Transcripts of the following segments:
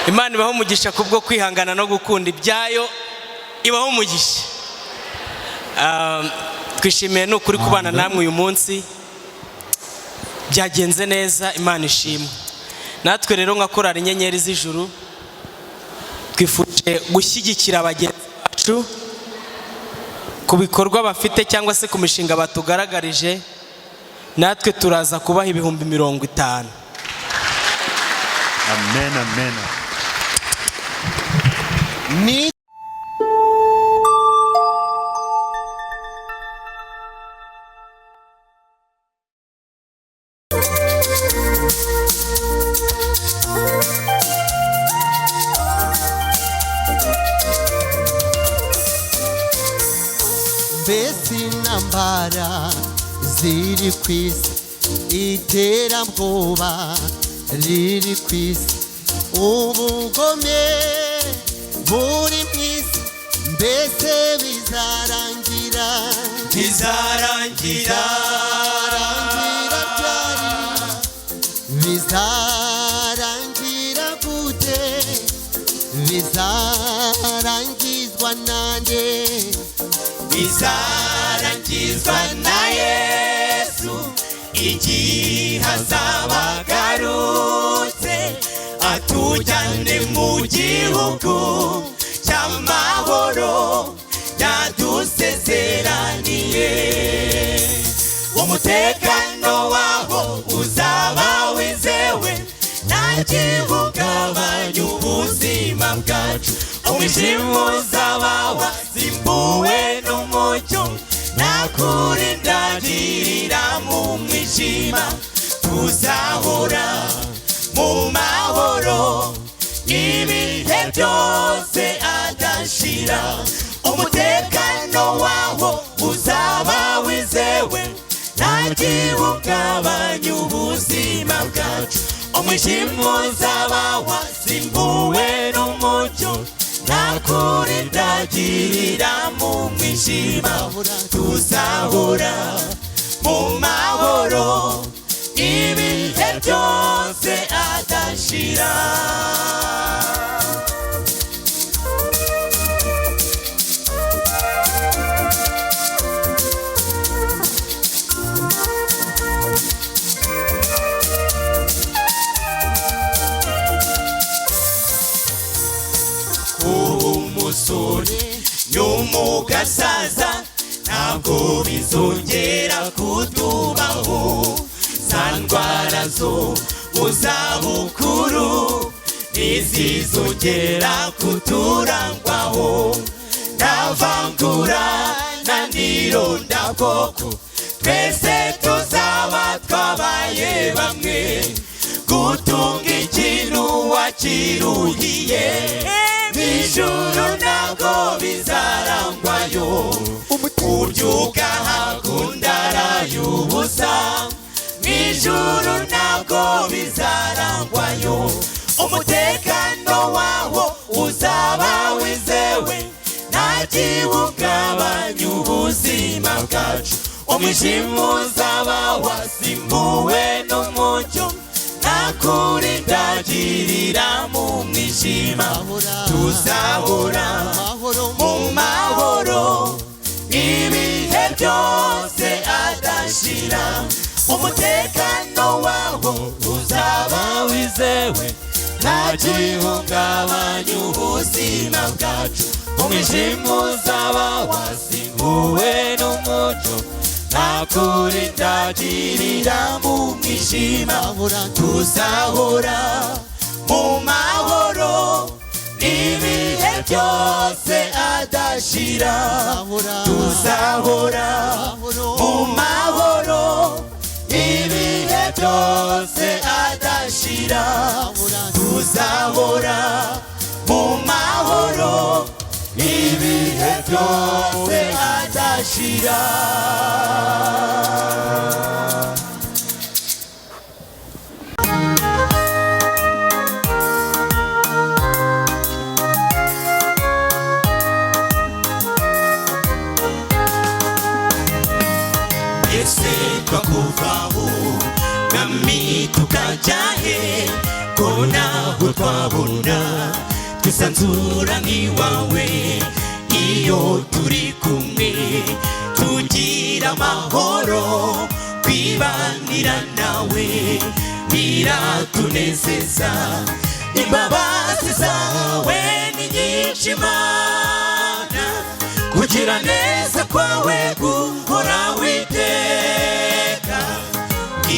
Imana ibaho umugisha kubwo kwihangana no gukunda ibyayo, ibaho umugisha. Twishimiye n'ukuri kubana namwe uyu munsi, byagenze neza, Imana ishimwe. Natwe rero nka korali Inyenyeri z'Ijuru twifuje gushyigikira abagenzi bacu ku bikorwa bafite cyangwa se ku mishinga batugaragarije. Natwe turaza kubaha 50,000. Amen, amen. Mbese intambara ziri ku isi, iterabwoba riri ku isi, ubugome buri mu isi, mbese bizarangira Bizarangira ryari? Bizarangira gute? Bizarangizwa nande? bizarangizwa na Yesu igihe azaba agarutse, atujyane mu gihugu cy'amahoro yadusezeraniye. Umutekano waho uzaba wizewe, nta gihungabanya ubuzima bwacu. Umwijima uzaba wasimbuwe n'umucyo, nta kurindagirira mu mwijima. Tuzahora mu mahoro ibihe byose adashira. Umutekano waho uzaba wizewe, nta gihungabanya ubuzima bwacu. Umwijima uzaba wasimbuwe n'umucyo, nta kurindagirira mu mwijima. Tuzahora mu mahoro ibihe byose adashira. Umusore n'umugasaza ntabwo bizongera kutubaho. Za ndwara zo mu zabukuru ntizizongera kuturangwaho. Nta vangura nta n'irondakoko, twese tuzaba twabaye bamwe. Gutunga ikintu wakiruhiye n'ijuru ntabwo bizarangwayo. Kubyuka hakundara y'ubusa n'ijuru ntabwo bizarangwayo. Umutekano waho uzaba wizewe, nta gihungabanya ubuzima bwacu. Umwijima uzaba wasimbuwe n'umucyo, nta kurindagirira mu mwijima. Tuzahora mu mahoro ibihe byose adashira. Umutekano waho uzaba wizewe, nta gihungabanya ubuzima bwacu. Umwijima uzaba wasimbuwe n'umucyo, nta kurindagirira mu mwijima. Tuzahora mu mahoro ibihe byose adashira. Tuzahora mu mahoro ibihe byose adashira. Tuzahora mu mahoro ibihe byose adashira. Ese twakuvaho nami tukajahe, kuko ntabwo twabona twisanzura nk'iwawe. Iyo turi kumwe tugira amahoro, kwibanira nawe biratunezeza. Imbabazi zawe ni nyinshi Mana, kugira neza kwawe guhora witeka.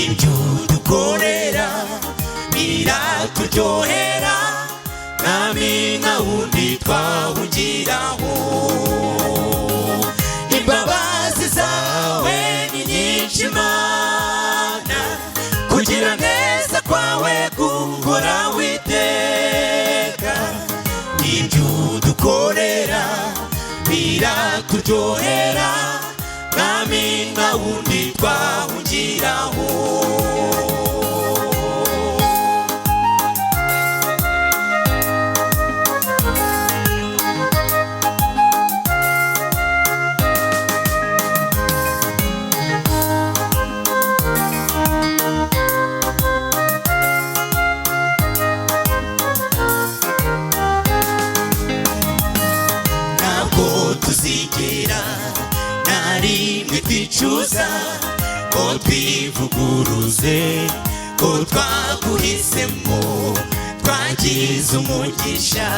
Ibyo dukorera biraturyohera, nami nta wundi twahungiraho. Imbabazi zawe ni nyinshi Mana, kugira neza kwawe guhora witeka. Ibyo dukorera biraturyohera, nami nta wundi twahungiraho. Tuzigera na rimwe twicuza ko twivuguruze, ko twaguhisemo. Twagize umugisha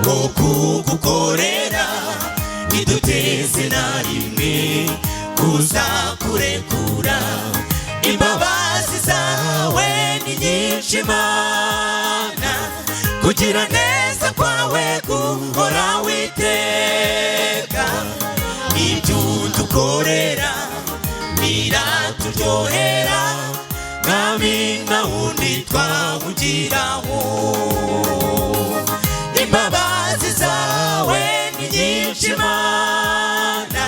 wo kugukorera, ntiduteze na rimwe kuzakurekura. Imbabazi zawe ni nyinshi Mana, kugira neza kwawe guhora witeka. Ibyo dukorera biraturyohera, nami nta wundi twahungiraho. Imbabazi zawe ni nyinshi Mana,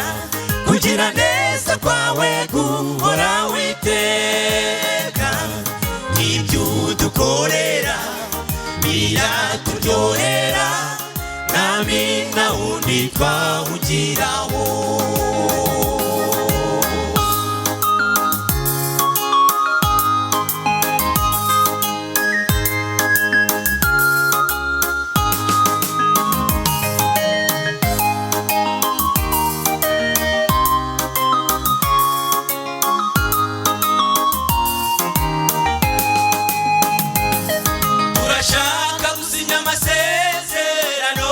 kugira neza kwawe guhora witeka. Ibyo dukorera biraturyohera, nami nta wundi twahungiraho. Turashaka gusinya amasezerano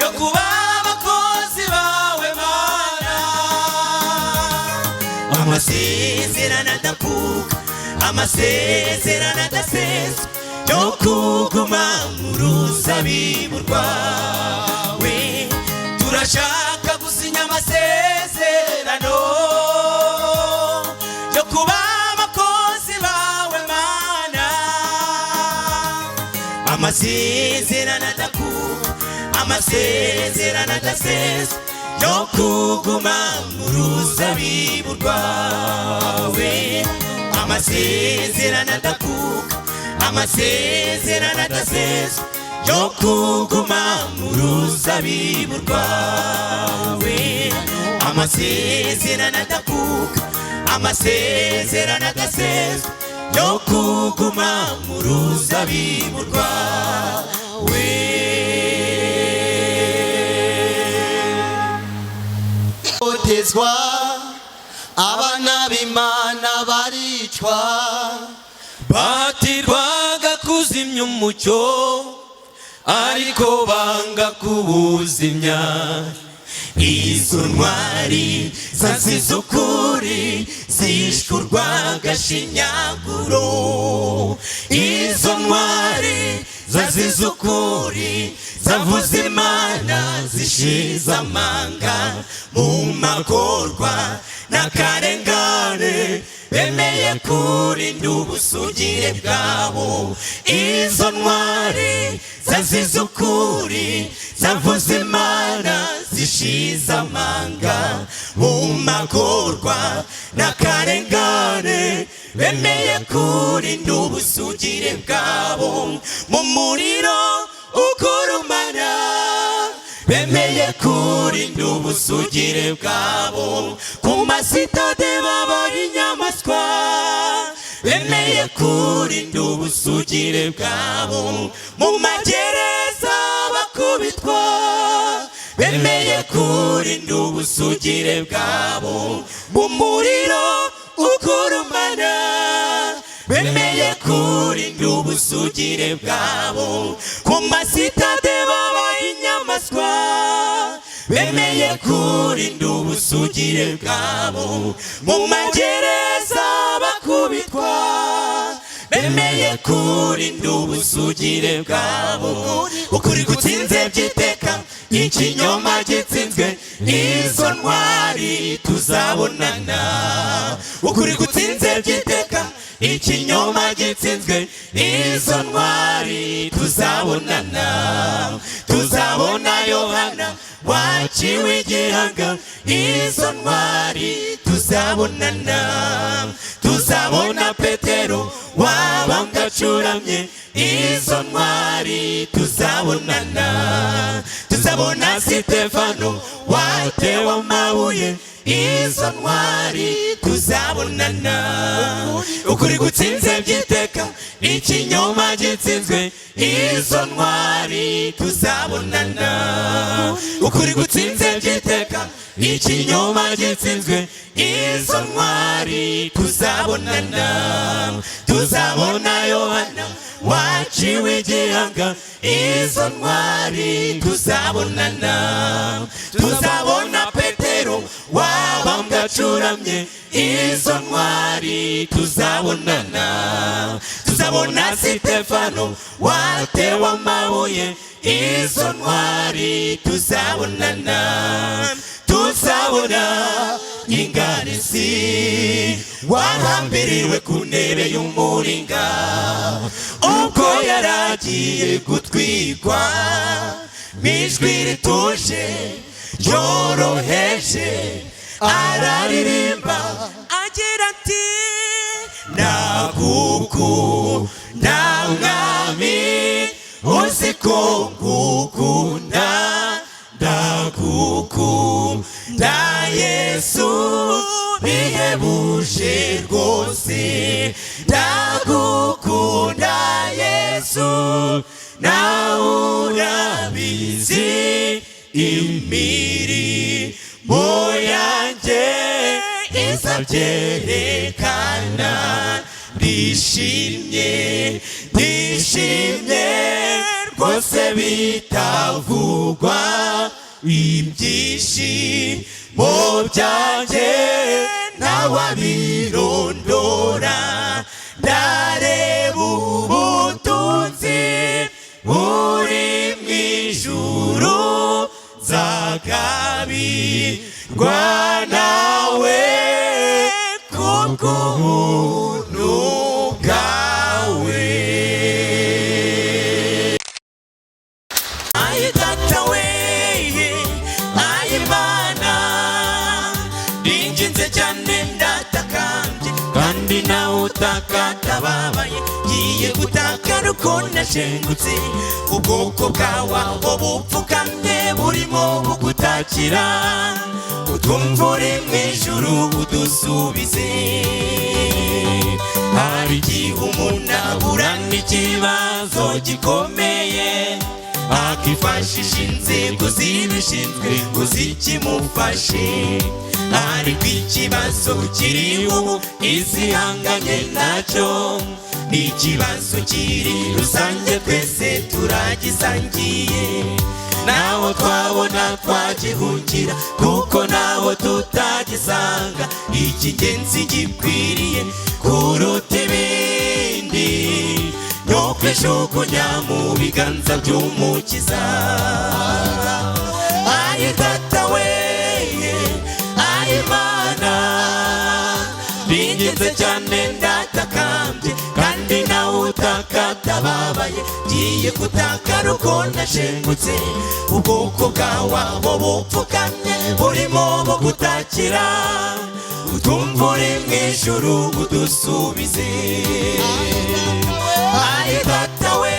yo kuba abakozi bawe Mana. Amasezerano adakuka, amasezerano adasesa, yo kuguma mu ruzabibu rwawe. Turashaka gusinya amasezerano yo kuba abakozi bawe Mana. Amasezerano adakuka, amasezerano adasesa, yo kuguma mu ruzabibu rwawe. Amasezerano adakuka, amasezerano adasesa, yo kuguma mu ruzabibu rwawe. Amasezerano adakuka, amasezerano adasesa, yo kuguma mu ruzabibu rwawe. Otezwa abana b'Imana baricwa, batirwaga kuzimya umucyo, ariko banga kuwuzimya. Izo ntwari zazize ukuri, zishwe urw'agashinyaguro. Izo ntwari zazize ukuri, zavuze Imana zishize amanga. Mu magorwa n'akarengane bemeye kurinda ubusugire bwabo. Izo ntwari zazize ukuri, zavuze Imana zishize amanga. Mu magorwa n'akarengane bemeye kurinda ubusugire bwabo. Mu muriro ugurumana bemeye kurinda ubusugire bwabo. Ku masitade babaye inyamaswa bemeye kurinda ubusugire bwabo mu magereza bakubitwa bemeye kurinda ubusugire bwabo mu muriro ukurumana bemeye kurinda ubusugire bwabo ku masitade babaye inyamaswa bemeye kurinda ubusugire bwabo mu magereza bakubitwa bemeye kurinda ubusugire bwabo ukuri gutsinze byiteka ikinyoma gitsinzwe izo ntwari tuzabonana ukuri gutsinze byiteka ikinyoma gitsinzwe izo ntwari tuzabonana tuzabona Yohana waciwe igihanga izo ntwari tuzabonana tuzabona Petero wabambwe acuramye izo ntwari tuzabonana tuzabona Sitefano watewe amabuye izo ntwari tuzabonana ukuri gutsinze byiteka ikinyoma gitsinzwe izo ntwari tuzabonana ukuri gutsinze byiteka ikinyoma gitsinzwe izo ntwari tuzabonana tuzabona Yohana waciwe igihanga izo ntwari tuzabonana tuzabona Petero wabambwe acuramye izo ntwari tuzabonana tuzabona Sitefano watewe amabuye izo ntwari tuzabonana tuzabona ingarisi wahambiriwe ku ntebe y'umuringa ubwo yaragiye gutwikwa n'ijwi rituje ryoroheje araririmba agira ati ndagukunda mwami uzi ko ngukunda ndagukunda Yesu bihebuje rwose ndagukunda Yesu nawe urabizi imirimo yanjye izabyerekana ndishimye rwose bitavugwa ibyishimo byanjye ntawabirondora ndareba ubutunzi buri mu ijuru nzagabirwa nawe kubw'ubuntu bwawe ayi data we ayi Mana ndinginze cyane ndatakambye kandi nawe utakatababaye ngiye gutakara uko nashengutse ubwoko bwawe aho bupfukamye burimo bugutakira utumva uri mu ijuru udusubize hari igihe umuntu ahura n'ikibazo gikomeye akifashisha inzego zibishinzwe ngo zikimufashe ariko ikibazo kiri ubu izihanganye nacyo ni ikibazo kiri rusange twese turagisangiye naho twabona twagihungira kuko naho tutagisanga icy'ingenzi gikwiriye kuruta ibindi no kwishugunya mu biganza by'umukiza ayi data we ayi Mana ndinginze cyane ndatakambye kandi nawe utakatababaye ngiye gutakara uko nashengutse ubwoko bwawe aho bupfukamye burimo bugutakira utumva uri mu ijuru udusubize ayi data we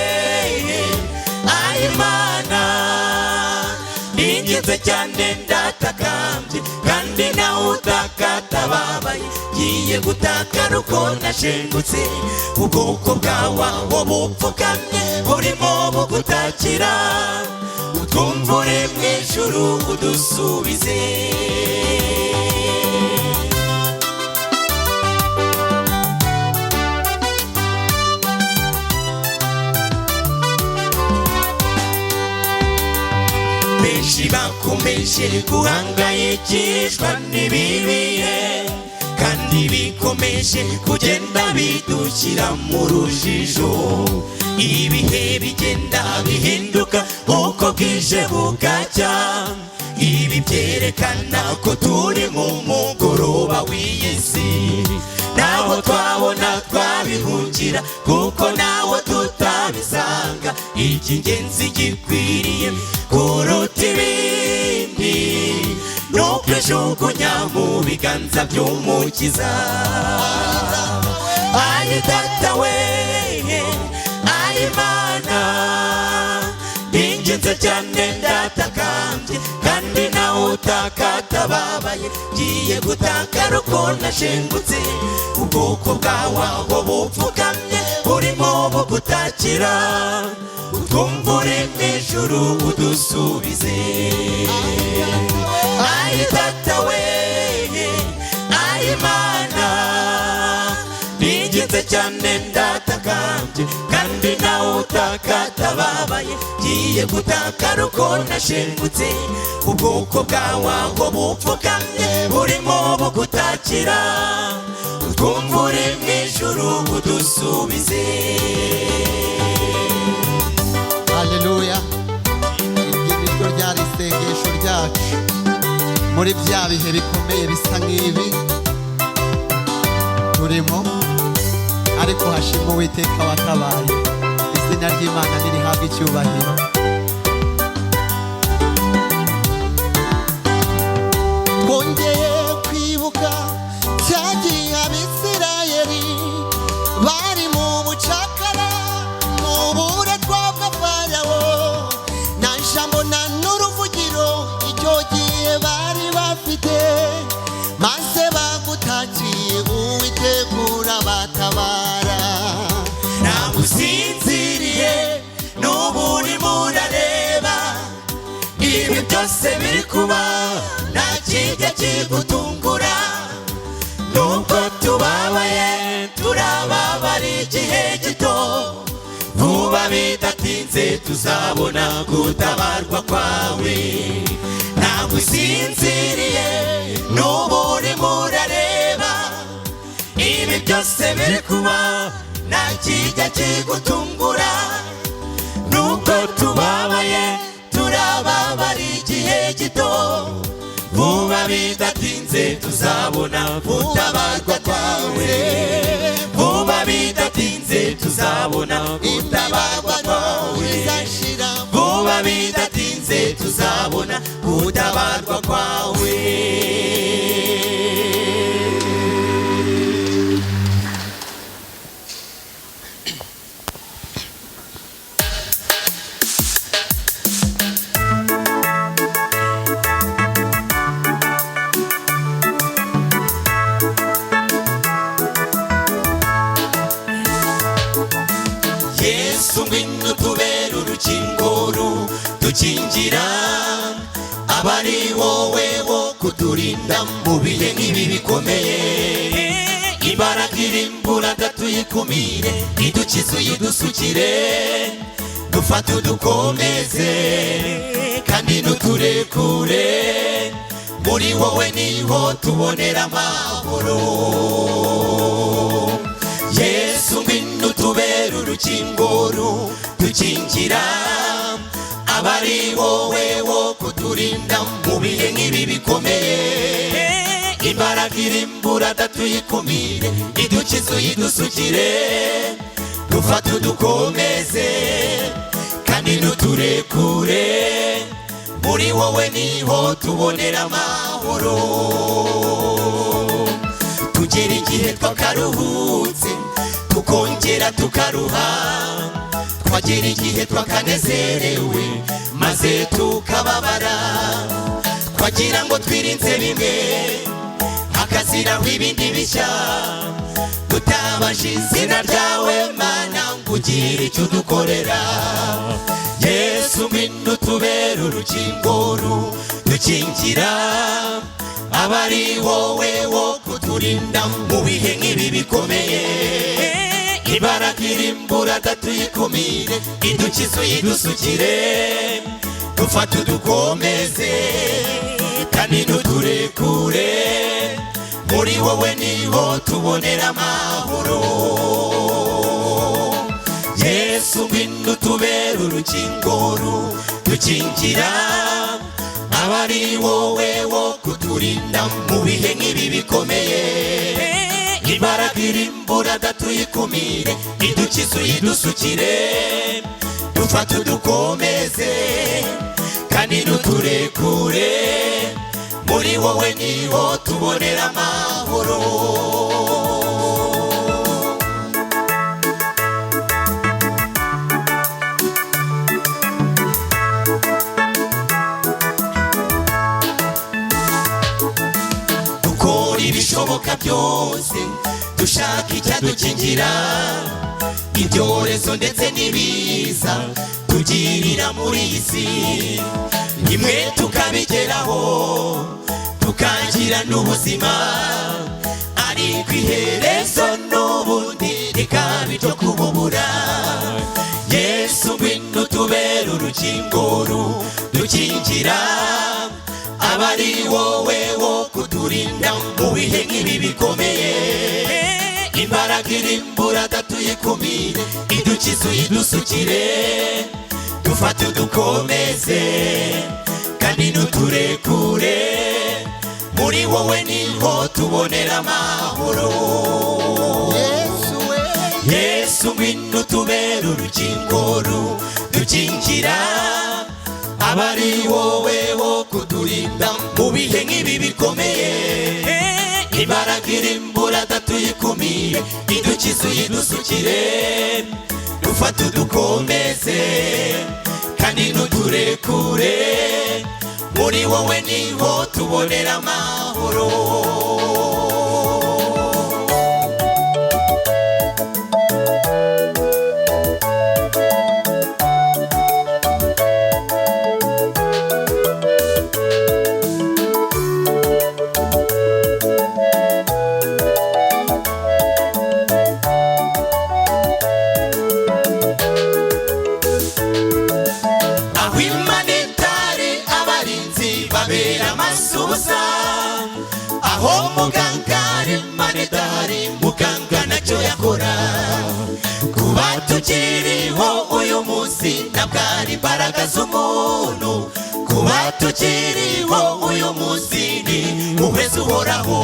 ayi Mana ndinginze cyane ndatakambye kandi nawe utaka tababaye ngiye gutaka ruko nashengutse ubwoko bwawe aho bupfukamye burimo bugutakira utwumvure mu ijuru udusubize benshi bakomeje guhangayikishwa n'ibibihe kandi bikomeje kugenda bidushyira mu rujijo ibihe bigenda bihinduka uko bwije bugacya ibi byerekana ko turi mu mugoroba w'iyi si naho twabona twabihungira kuko naho tutabisanga icy'ingenzi gikwiriye kuruta ibindi nuko ijugunya mu biganza by'umukiza ayi data we ayi mana ingenzi cyane ndatakambye kandi nawe utaka tababaye ngiye gutaka ruko nashengutse ubwoko bwawe aho bupfukamye burimo bugutakira utwumvure mu ijuru udusubize ayi data we ayi mana ingenzi cyane ndatakambye kandi nawe utaka tababaye ngiye gutaka ruko nashengutse ubwoko bwawe aho bupfukamye burimo bugutakira utwumvure mu ijuru udusubize haleluya iryo ryari isengesho ryacu muri bya bihe bikomeye bisa nk'ibi turimo ariko hashimwe Uwiteka watabaye izina ry'Imana nirihabwa icyubahiro twongeye kwibuka cyagiye Abisirayeli bari mu bucakara mu buretwa bwa Farawo nta jambo nta n'uruvugiro icyo gihe bari bafite maze bagutakiye Uwiteka urabatabara ntabwo usinziriye n'ubu urimo urareba ibi byose biri kuba nta kijya kigutungura nubwo tubabaye turababara igihe gito vuba bidatinze tuzabona gutabarwa kwawe ntabwo usinziriye n'ubu urimo urareba ibi byose biri kuba nta kijya kigutungura nubwo tubabaye turababara igihe gito vuba bidatinze tuzabona gutabarwa kwawe vuba bidatinze tuzabona gutabarwa kwawe vuba bidatinze tuzabona gutabarwa kwawe Yesu ngwino tubera urukingo rudukingira abari wowe wo kuturinda mu bihe nk'ibi bikomeye imbaraga irimbura tuyikumire idukize uyidusukire dufate udukomeze kandi nuturekure muri wowe niho tubonera amahoro Yesu ngwino tubera urukingo rudukingira abari wowe wo kuturinda mu bihe nk'ibi bikomeye imbaraga irimbura tuyikumire idukize uyidusukire dufate udukomeze kandi nuturekure muri wowe niho tubonera amahoro tugera igihe twakaruhutse tukongera tukaruha twagera igihe twakanezerewe maze tukababara twagira ngo twirinze bimwe hakaziraho ibindi bishya tutabaje izina ryawe mana ngo ugire icyo udukorera Yesu ngwino tubere urukingo rudukingira aba ari wowe wo kuturinda mu bihe nk'ibi bikomeye imbaraga irimbura tuyikumire idukize uyidusukire dufate udukomeze kandi ntuturekure muri wowe niho tubonera amahoro Yesu ngwino tubere urukingo rudukingira aba ari wowe wo kuturinda mu bihe nk'ibi bikomeye imbaraga irimbura tuyikumire idukize uyidusukire dufate udukomeze kandi ntuturekure muri wowe niho tubonera amahoro dukora ibishoboka byose dushaka icyadukingira ibyorezo ndetse n'ibiza tugirira muri iyi si rimwe tukabigeraho tukagira n'ubuzima ariko iherezo n'ubundi rikaba iryo kububura Yesu ngwino tubere urukingo rudukingira aba ari wowe wo kuturinda mu bihe nk'ibi bikomeye imbaraga irimbura tuyikumire idukize uyidusukire dufate udukomeze kandi ntuturekure muri wowe niho tubonera amahoro Yesu ngwino tubere urukingo rudukingira aba ari wowe wo kuturinda mu bihe nk'ibi bikomeye imbaraga irimbura tuyikumire idukize uyidusukire dufate udukomeze kandi ntuturekure muri wowe niho tubonera amahoro aho muganga ari manedari muganga nacyo yakora kuba tukiriho uyu munsi ntabwo ari imbaraga z'umuntu kuba tukiriho uyu munsi ni uweza uhoraho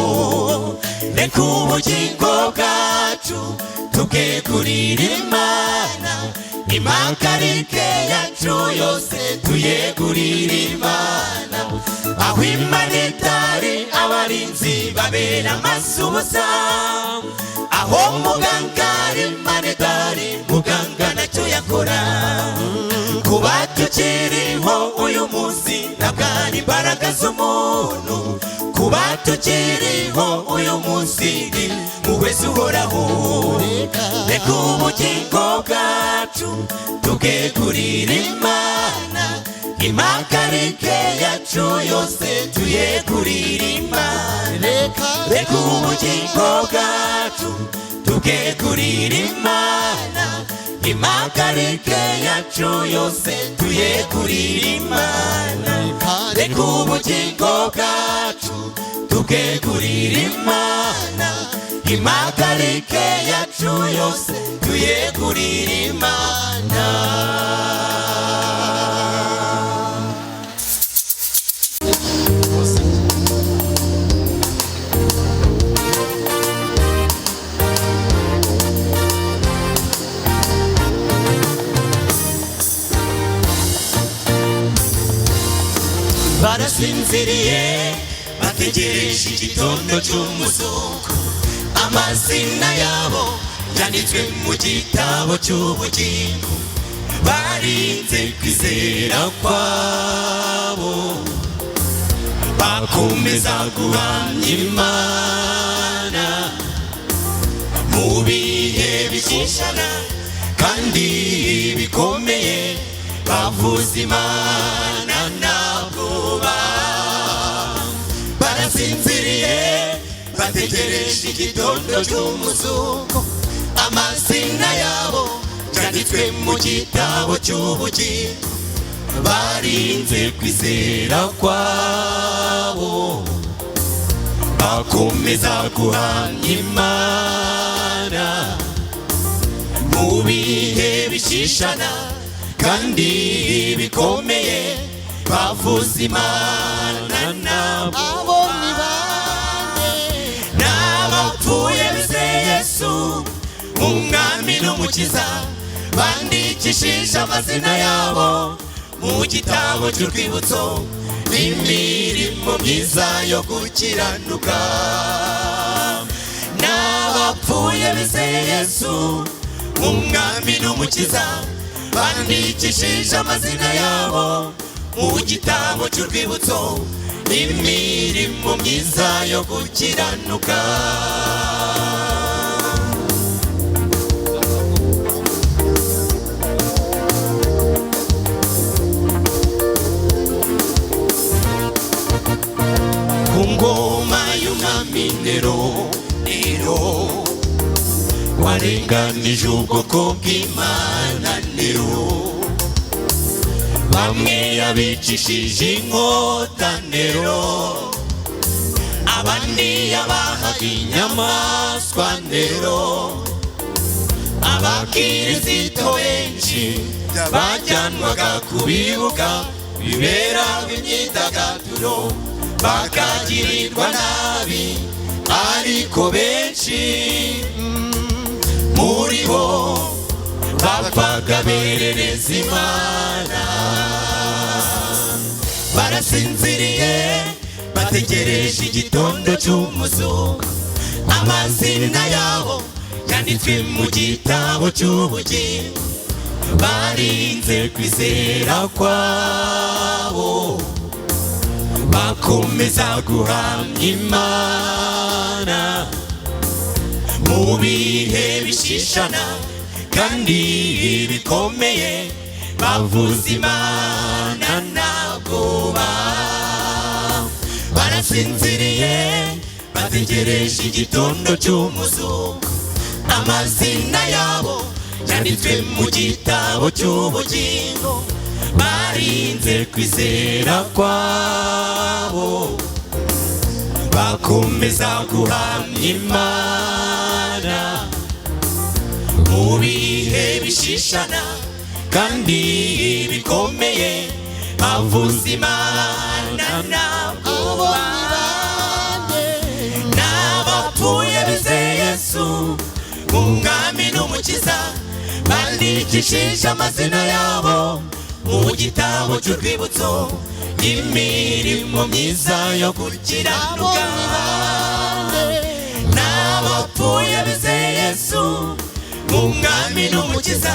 reka ubugingo bwacu tubwegurire Imana impagarike yacu yose tuyegurire Imana aho Imana itari abarinzi babera amaso ubusa aho muganga ari Imana itari muganga nacyo yakora kuba tukiriho uyu munsi ntabwo ari imbaraga z'umuntu kuba tukiriho uyu munsi ni uweza uhoraho reka ubugingo bwacu tubwegurire Imana impagarike yacu yose tuyegurire Imana reka ubugingo bwacu tubwegurire Imana impagarike yacu yose tuyegurire Imana reka ubugingo bwacu tubwegurire Imana impagarike yacu yose tuyegurire Imana barasinziriye bategereje igitondo cy'umuzuko amazina yabo yanditswe mu gitabo cy'ubugingo barinze kwizera kwabo bakomeza guhamya Imana mu bihe bishishana kandi bikomeye, bavuza Imana nta bwoba. Barasinziriye bategereje igitondo cy'umuzuko, amazina yabo yanditswe mu gitabo cy'ubugingo. Barinze kwizera kwabo, bakomeza guhamya Imana mu bihe bishishana kandi bikomeye, bavuza Imana nabo. abo ni bande? N'abapfuye bizeye Yesu umwami n'umukiza, bandikishije amazina yabo mu gitabo cy'urwibutso imirimo myiza yo gukiranuka. N'abapfuye bizeye Yesu umwami n'umukiza, bandikishije amazina yabo mu gitabo cy'urwibutso imirimo myiza yo gukiranuka. Ku ngoma y'umwami Nero warenganije ubwoko bw'Imana. Nero bamwe yabicishije inkota, Nero abandi yabahaga inyamaswa, Nero abakirisito benshi bajyanwaga ku bibuga bibera imyidagaduro, bakagirirwa nabi, ariko benshi muri bo bapfaga berereza Imana. Barasinziriye bategereje igitondo cy'umuzuko, amazina yabo yanditswe mu gitabo cy'ubugingo. Barinze kwizera kwabo, bakomeza guhamya Imana mu bihe bishishana kandi bikomeye, bavuza Imana nta bwoba. Barasinziriye bategereje igitondo cy'umuzuko, amazina yabo yanditswe mu gitabo cy'ubugingo. Barinze kwizera kwabo, bakomeza guhamya Imana mu bihe bishishana kandi bikomeye, bavuza Imana nta bwoba. N'abapfuye bizeye Yesu umwami n'umukiza, bandikishije amazina yabo mu gitabo cy'urwibutso imirimo myiza yo gukiranuka. N'abapfuye bizeye Yesu umwami n'umukiza,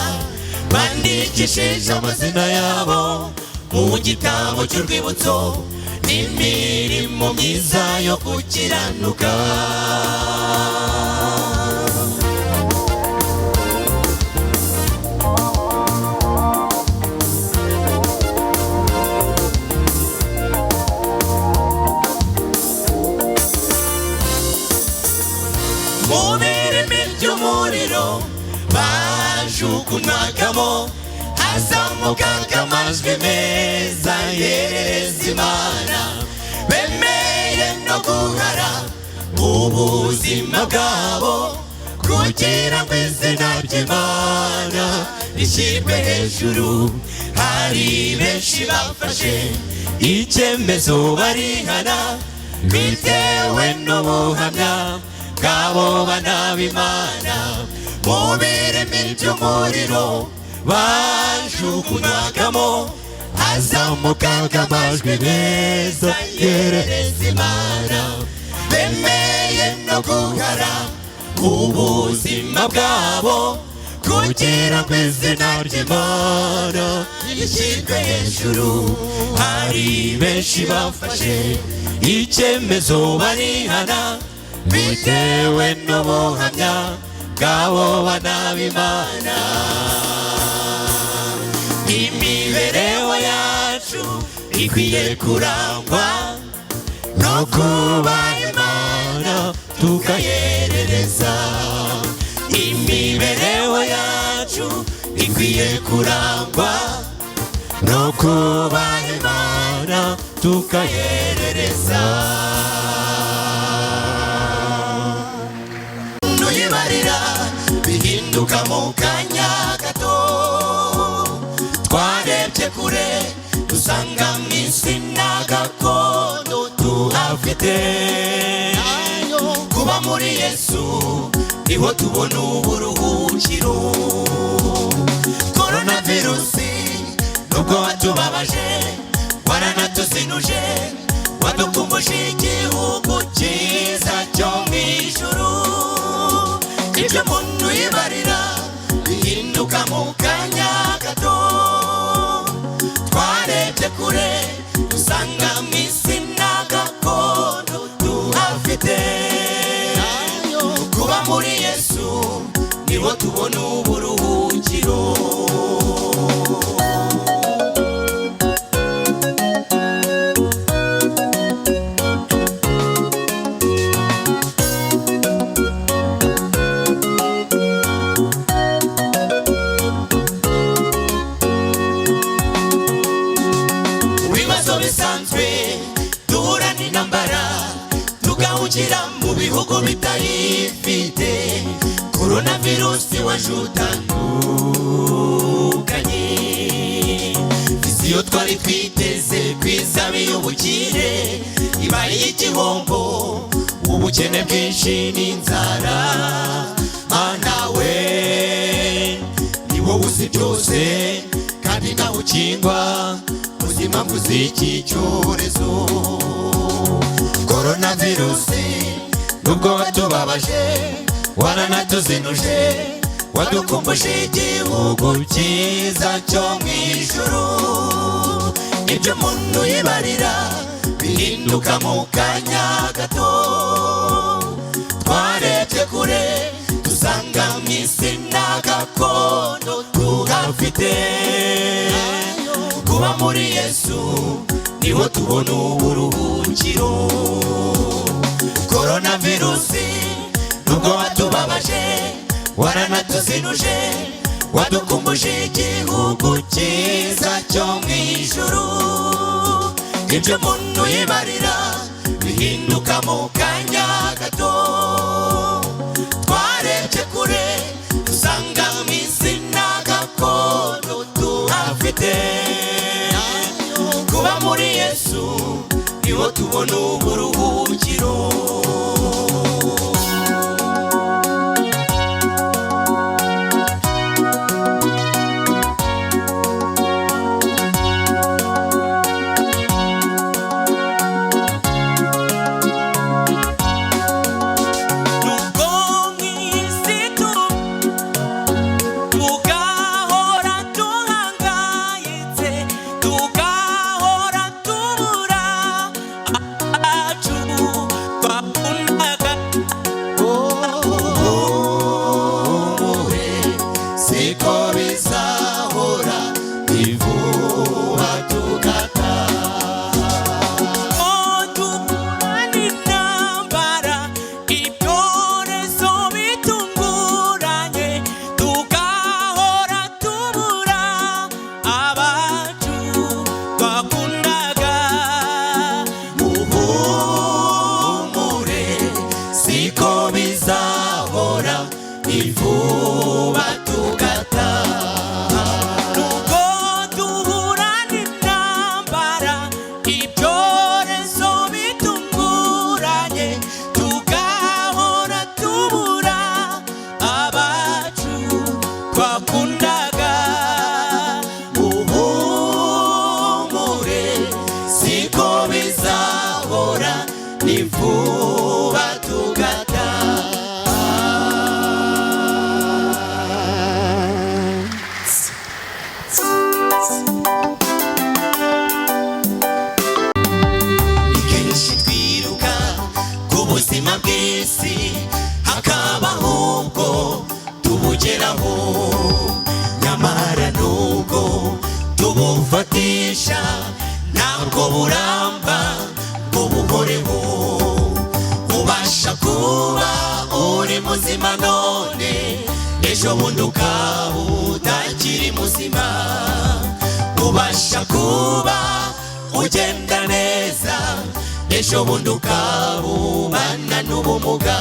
bandikishije amazina yabo mu gitabo cy'urwibutso imirimo myiza yo gukiranuka. Mu birimi by'umuriro bajugunywagamo, hazamukaga amajwi meza yerereza Imana. Bemeye no guhara ubuzima bwabo kugira ngo izina ry'Imana rishyirwe hejuru. Hari benshi bafashe icyemezo barihana bitewe n'ubuhamya bw'abo bana b'Imana. Mu birimi by'umuriro bajugunywagamo, hazamukaga amajwi meza yerereza Imana. Bemeye no guhara ubuzima bwabo kugira ngo izina ry'Imana rishyirwe hejuru. Hari benshi bafashe icyemezo barihana bitewe n'ubuhamya bw'abo bana b'Imana. Imibereho yacu ikwiye kurangwa no kubaha Imana tukayerereza. Imibereho yacu ikwiye kurangwa no kubaha Imana tukayerereza. Nuyibarira bihinduka mu kanya gato. Twarebye kure dusanga mu isi na gakondo tuhafite. Kuba muri Yesu niho tubona uburuhukiro. Coronavirusi nubwo watubabaje waranatuzinuje, wadukumbuje igihugu cyiza cyo mu ijuru. Ibyo umuntu yibarira bihinduka mu kanya gato. Twarebye kure dusanga mu isi na gakondo tuhafite. Kuba muri Yesu niho tubona uburuhukiro. Mu bihugu bitayifite coronavirusi wajutandukanye. Isi yo twari twiteze kwizaba iy'ubukire ibaye igihombo, ubukene bwinshi n'inzara. Mana we ni wowe uzi byose kandi nawe ukingwa ubuzima bw'iki cyorezo. Coronavirusi nubwo watubabaje waranatuzinuje, wadukumbuje igihugu cyiza cyo mu ijuru. Ibyo umuntu yibarira bihinduka mu kanya gato. Twarebye kure dusanga mu isi na gakondo tuhafite. Kuba muri Yesu niho tubona uburuhukiro. Coronavirusi nubwo watubabaje waranatuzinuje, wadukumbuje igihugu cyiza cyo mu ijuru. Ibyo umuntu yibarira bihinduka mu kanya gato. Twarebye kure dusanga mu isi na gakondo tuhafite. Kuba muri Yesu niho tubona uburuhukiro. Tugahora tubura acu, twakunda ejo bundi ukaba utakiri muzima. Ubasha kuba ugenda neza, ejo bundi ukaba ubana n'ubumuga.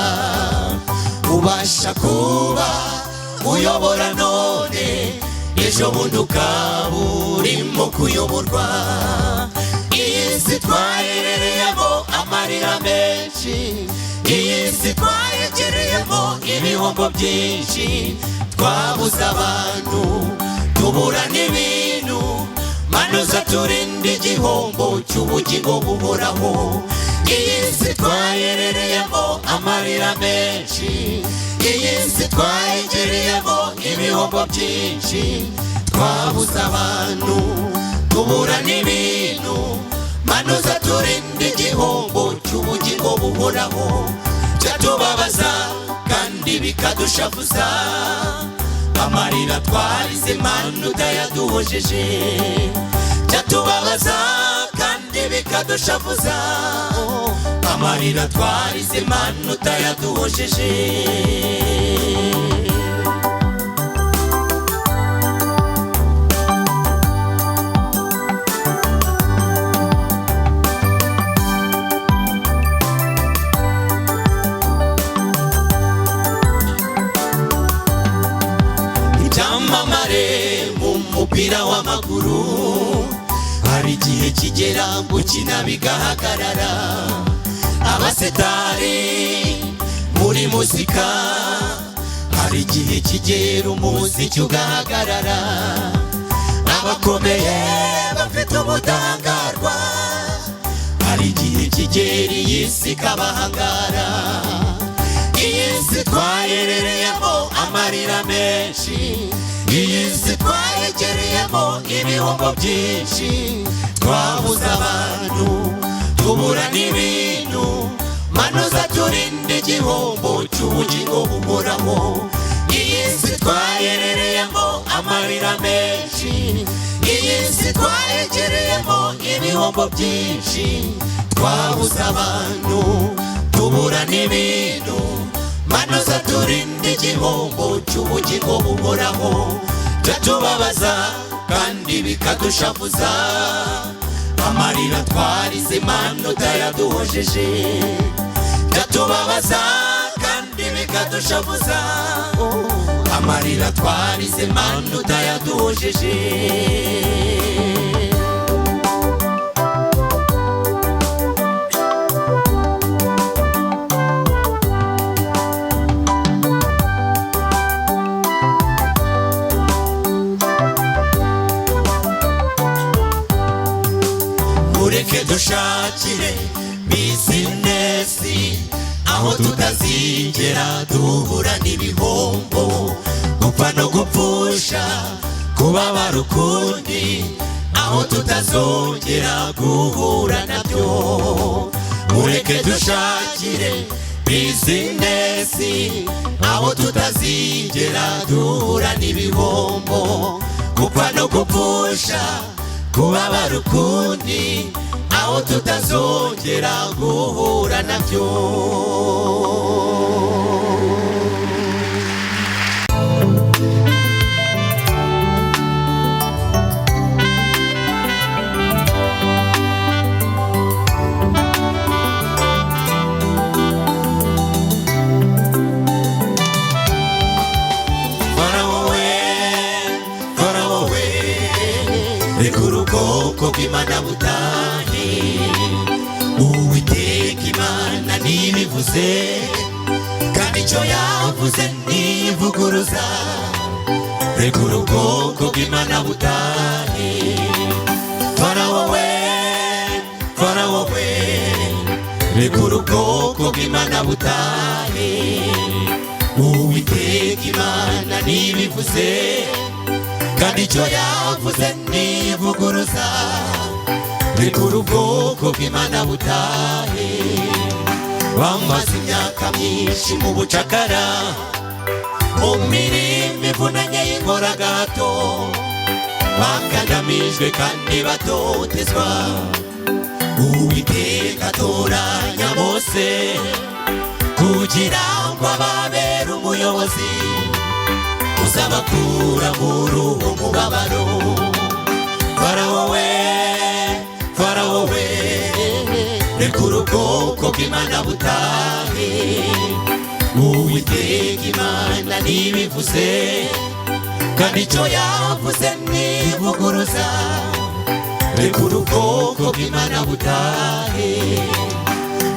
Ubasha kuba uyobora none, ejo bundi ukaba urimo kuyoborwa. Iyi si twaherereyemo amarira menshi, iyi si twayigiriyemo ibihombo byinshi. Twabuze abantu, tubura n'ibintu, manuza turinde igihombo cy'ubugingo buhoraho. Iyi si twaherereyemo amarira menshi, iyi si twayigiriyemo ibihombo byinshi. Twabuze abantu, tubura n'ibintu, manuza turinde igihombo cy'ubugingo buhoraho. Byatubabaza kandi bikadushavuza, amarira twarize Mana utayaduhojeje. Byatubabaza kandi bikadushavuza, amarira twarize Mana utayaduhojeje. Umupira w'amaguru hari igihe kigera gukina bigahagarara. Abasetari muri muzika hari igihe kigera umuziki ugahagarara. Abakomeye bafite ubudahangarwa hari igihe kigera iyi si ikabahangara. Iyi si twaherereyemo amarira menshi, iyi si twayegereyemo ibihombo byinshi. Twabuze abantu, tubura n'ibintu, manuza turinde igihombo cy'ubugingo buhoraho. Iyi si twaherereyemo amarira menshi, iyi si twayegereyemo ibihombo byinshi. Twabuze abantu, tubura n'ibintu, manuza turinde igihombo cy'ubugingo buhoraho. Byatubabaza kandi bikadushavuza, amarira twarize Mana utayaduhojeje. Byatubabaza kandi bikadushavuza, amarira twarize Mana utayaduhojeje. Mureke dushakire bizinesi aho tutazigera duhura n'ibihombo, gupfa no gupfusha, kubabara ukundi, aho tutazongera guhura nabyo. Mureke dushakire bizinesi aho tutazigera duhura n'ibihombo, gupfa no gupfusha, kubabara ukundi, aho tutazongera guhura nabyo. Ubwoko bw'Imana butahe, Uwiteka Imana ntibivuze kandi icyo yavuze ntivuguruza. Rekura ubwoko bw'Imana butahe, Farawo we, rekura ubwoko bw'Imana butahe. Uwiteka Imana ntibivuze kandi icyo yavuze ntivuguruza. Rekura ubwoko bw'Imana butahe. Bamaze imyaka myinshi mu bucakara, mu mirimo ivunanye y'inkoragahato, bakandamijwe kandi batotezwa. Uwiteka atoranya Mose kugira ngo ababere umuyobozi. uzabakura muri uwo mubabaro. Farawo we, Farawo we, rekura ubwoko bw'Imana butahe. Uwiteka Imana ntibivuze, kandi icyo yavuze ntivuguruza. Rekura ubwoko bw'Imana butahe.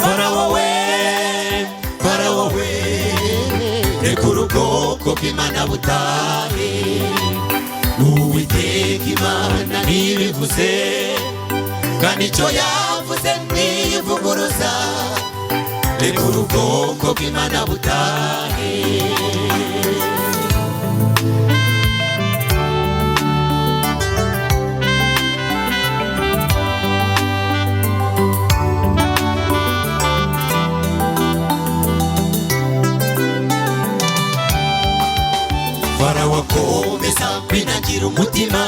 Farawo we, Farawo we, rekura ubwoko bw'Imana butahe. Uwiteka Imana ntibivuze, kandi icyo yavuze ntivuguruza. Rekura ubwoko bw'Imana butahe. Farawo akomeza kwinagira umutima,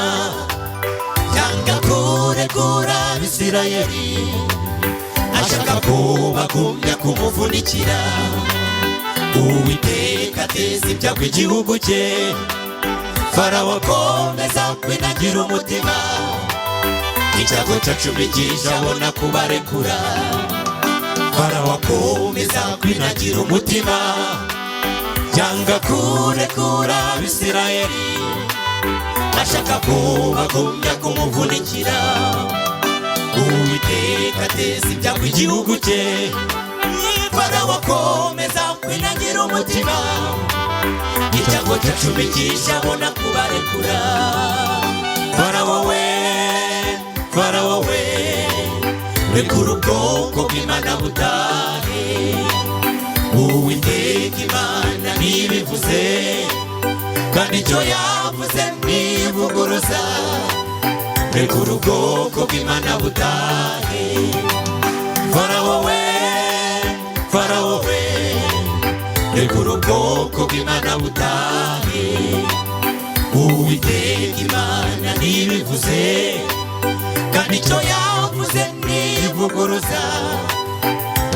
yanga kurekura Abisirayeli, ashaka ko bagumya kumuvunikira. Uwiteka ateza ibyago igihugu cye. Farawo akomeza kwinagira umutima, icyago cya cumi kije abona kubarekura. Farawo akomeza kwinagira umutima, yanga kurekura Abisirayeli, ashaka ko bagumya kumuvunikira. Uwiteka ateza ibyago igihugu cye. Farawo akomeza kwinagira umutima, icyago cya cumi kije abona kubarekura. Farawo we, Farawo we, rekura ubwoko bw'Imana butahe. Uwiteka Imana ntibivuze, kandi icyo yavuze ntivuguruza. Rekura ubwoko bw'Imana butahe. Farawo we, Farawo we, rekura ubwoko bw'Imana butahe. Uwiteka Imana ntibivuze, kandi icyo yavuze ntivuguruza.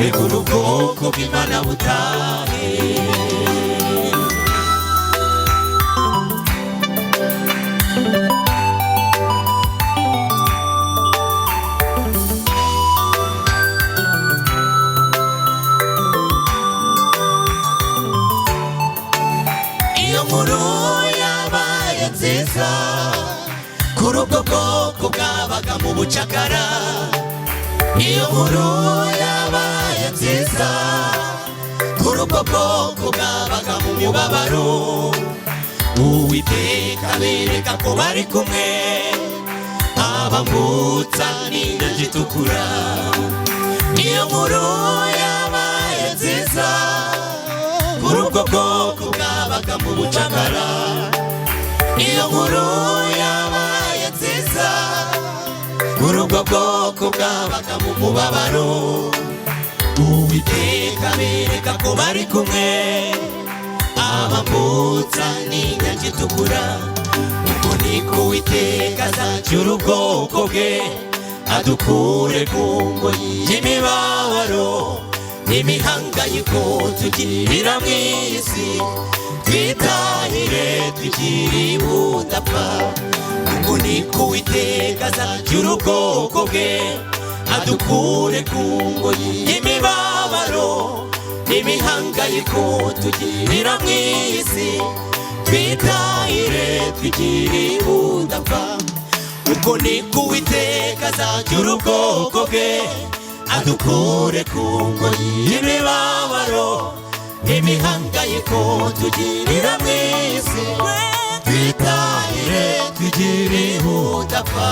Rekura ubwoko bw'Imana butahe. Iyo nkuru yabaye nziza kuri ubwo bwoko bwabaga mu bucakara. Iyo nkuru yabaye nziza kuri ubwo bwoko bwabaga mu mubabaro. Uwiteka abereka ko bari kumwe, abambutsa n'inyanja itukura. Iyo nkuru yabaye nziza kuri ubwo bwoko bwabaga mu bucakara. Iyo nkuru yabaye nziza kuri ubwo bwoko bwabaga mu mubabaro. Uwiteka abereka ko bari kumwe, abambutsa n'inyanja itukura. Uko niko Uwiteka azacyura ubwoko bwe, adukure ku ngoyi y'imibabaro n'imihangayiko tugirira mu isi. Twitahire twigire ubudapfa. Uko niko Uwiteka azacyura ubwoko bwe, adukure ku ngoyi y'imibabaro n'imihangayiko tugirira mu isi. Twitahire twigire ubudapfa. Uko niko Uwiteka azacyura ubwoko bwe, adukure ku ngoyi y'imibabaro n'imihangayiko tugirira mu isi. Twitahire twigire ubudapfa.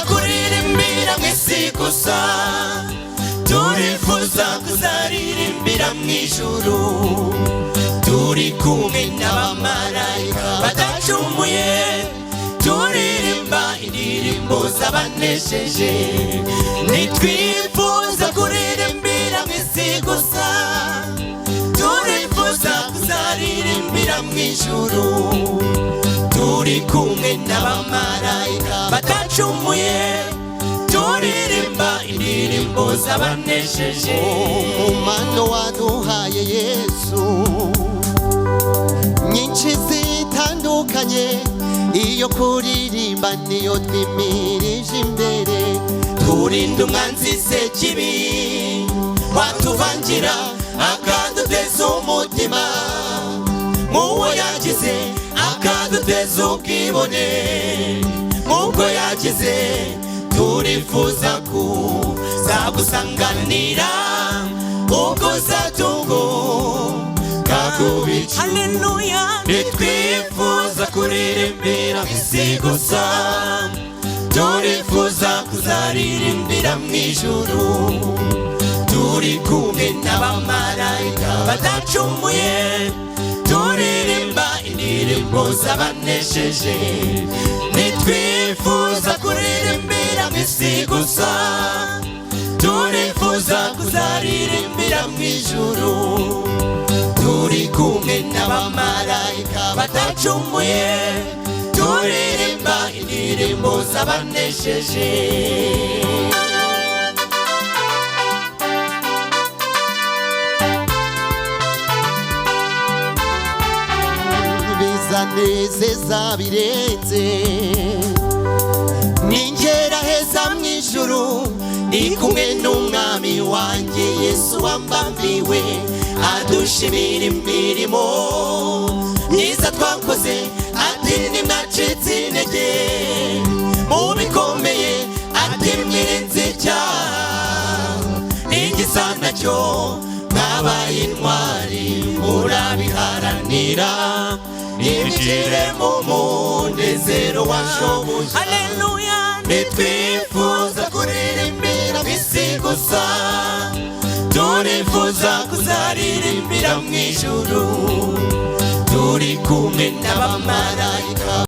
Kuririmbira mu isi gusa, turifuza kuzaririmbira mu ijuru. Turi kumwe n'abamarayika badacumuye, turirimba indirimbo z'abanesheje. Nitwifuza kuririmbira mu isi gusa, turifuza kuzaririmbira mu ijuru. Turi kumwe n'abamarayika badacumuye, turirimba indirimbo z'abanesheje. umumano waduhaye Yesu nyinshi zitandukanye, iyo kuririmba niyo twimirije imbere. turinda umwanzi sekibi watuvangira akaduteza umutima, nk'uwo yagize akaduteza ubwibone, nk'uko yagize turifuza kuzagusanganira ubwo uzatunguka kubicu. Nitwifuza kuririmbira isi gusa, turifuza kuzaririmbira mu ijuru, turi kumwe n'abamarayika badacumuye, turirimba indirimbo z'abanesheje. Nitwifuza kuririmbira mu isi gusa, turifuza kuzaririmbira mu ijuru, turi kumwe n'abamarayika badacumuye, turirimba indirimbo z'abanesheje. bizanezeza birenze, ningera heza mu ijuru, ndi kumwe n'umwami wanjye Yesu wambambiwe, adushimira imirimo myiza twakoze, ati nimwacitse intege mu bikomeye, ati mwirinze icyaha n'igisa nacyo, mwabaye intwari murabiharanira, nibigire mu munezero wa shobuja. Haleluya. Nitwifuza kuririmbira mu isi gusa, turifuza kuzaririmbira mu ijuru, turi kumwe n'abamarayika